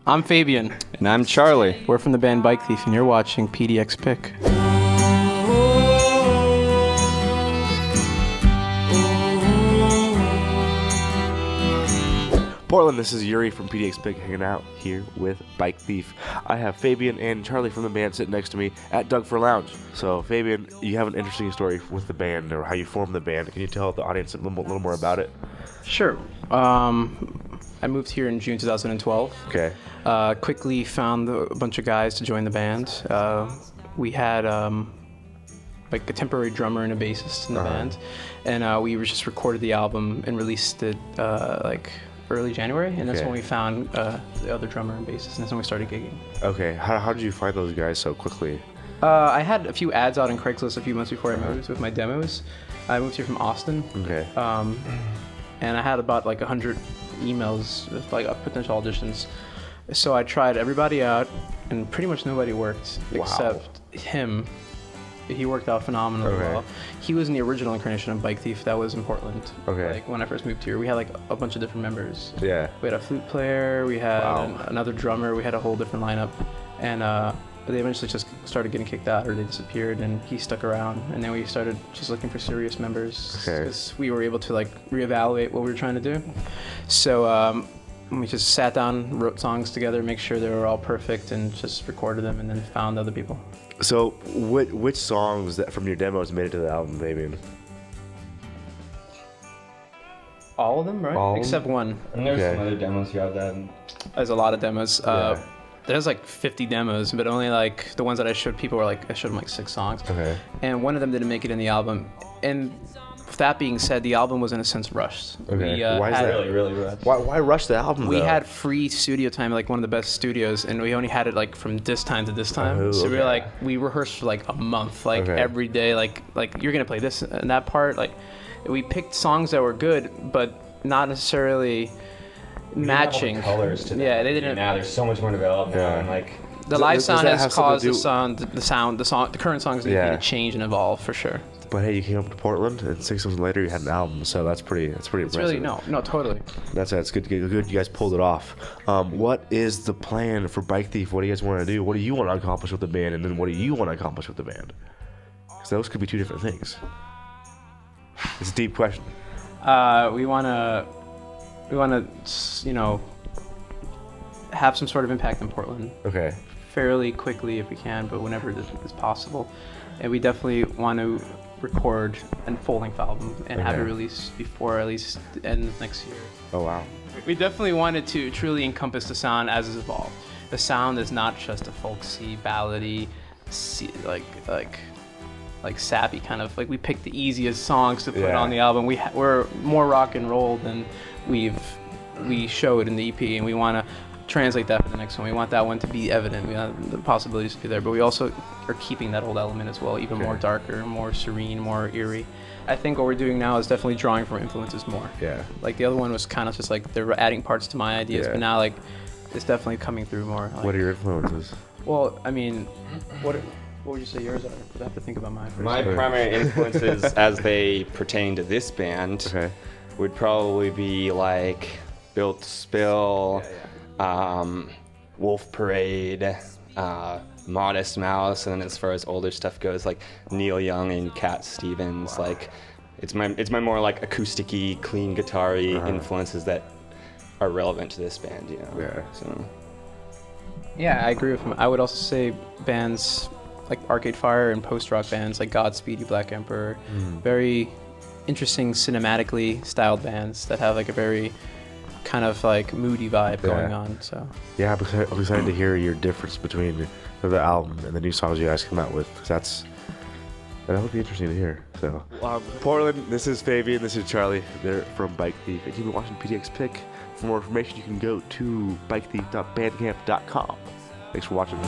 I'm Febian. And I'm Charlie. We're from the band Bike Thief, and you're watching PDX Pick. Portland, this is Yuriy from PDX Pick hanging out here with Bike Thief. I have Febian and Charlie from the band sitting next to me at Doug for Lounge. So, Febian, you have an interesting story with the band or how you formed the band. Can you tell the audience a little more about it? Sure. I moved here in June 2012. Okay. Quickly found a bunch of guys to join the band. We had like a temporary drummer and a bassist in the band, and we just recorded the album and released it like early January, and that's when we found the other drummer and bassist, and that's when we started gigging. Okay. How did you find those guys so quickly? I had a few ads out on Craigslist a few months before I moved with my demos. I moved here from Austin. Okay. And I had about like 100 emails with like potential auditions. So I tried everybody out, and pretty much nobody worked except him. He worked out phenomenally well. He was in the original incarnation of Bike Thief that was in Portland. Okay. Like when I first moved here, we had like a bunch of different members. Yeah. We had a flute player, we had another drummer, we had a whole different lineup, and they eventually just started getting kicked out or they disappeared, and he stuck around, and then we started just looking for serious members because we were able to like reevaluate what we were trying to do. So we just sat down, wrote songs together, make sure they were all perfect, and just recorded them, and then found other people. So, which songs that from your demos made it to the album, Febian? All of them, right? All except one. And there's some other demos you have that. There's a lot of demos. There's like 50 demos, but only like the ones that I showed people were like, I showed them like 6 songs. Okay. And one of them didn't make it in the album. And with that being said, the album was in a sense rushed. Okay. Why is that? Really rushed. Why rush the album? We had free studio time, like one of the best studios, and we only had it like from this time to this time. Oh, so we were like, we rehearsed for like a month, like every day, like you're gonna play this and that part. Like we picked songs that were good, but not necessarily matching. All the colors to them. Yeah, they didn't. Now there's so much more developed now, and like the live sound has caused the current songs need to change and evolve for sure. But hey, you came up to Portland, and 6 months later you had an album, so that's pretty impressive. Really no, totally. That's good. You guys pulled it off. What is the plan for Bike Thief? What do you guys want to do? What do you want to accomplish with the band, and then what do you want to accomplish with the band? Because those could be 2 different things. It's a deep question. We want to, have some sort of impact in Portland. Okay. Fairly quickly if we can, but whenever it is possible. And we definitely want to record a full-length album and have it released before at least the end of next year. Oh, wow. We definitely wanted to truly encompass the sound as it's evolved. The sound is not just a folksy, ballady, like sappy kind of, like we picked the easiest songs to put on the album. We're more rock and roll than we showed in the EP, and we want to translate that for the next one. We want that one to be evident. We want the possibilities to be there, but we also are keeping that old element as well, even more darker, more serene, more eerie. I think what we're doing now is definitely drawing from influences more. Yeah. Like the other one was kind of just like they're adding parts to my ideas, but now like it's definitely coming through more. Like, what are your influences? Well, I mean, what would you say yours are? I have to think about mine first. My primary influences as they pertain to this band would probably be like Built to Spill, Wolf Parade, Modest Mouse, and then as far as older stuff goes, like Neil Young and Cat Stevens. Like it's my more like acoustic-y, clean guitar-y influences that are relevant to this band, you know. Yeah. So. Yeah, I agree with him. I would also say bands like Arcade Fire and post-rock bands like Godspeed You Black Emperor, very interesting cinematically styled bands that have like a very kind of like moody vibe going on. So yeah, I'm excited to hear your difference between the album and the new songs you guys come out with. That'll be interesting to hear. So Portland, this is Febian, this is Charlie. They're from Bike Thief, and you've been watching PDX Pick. For more information, you can go to bikethief.bandcamp.com. Thanks for watching.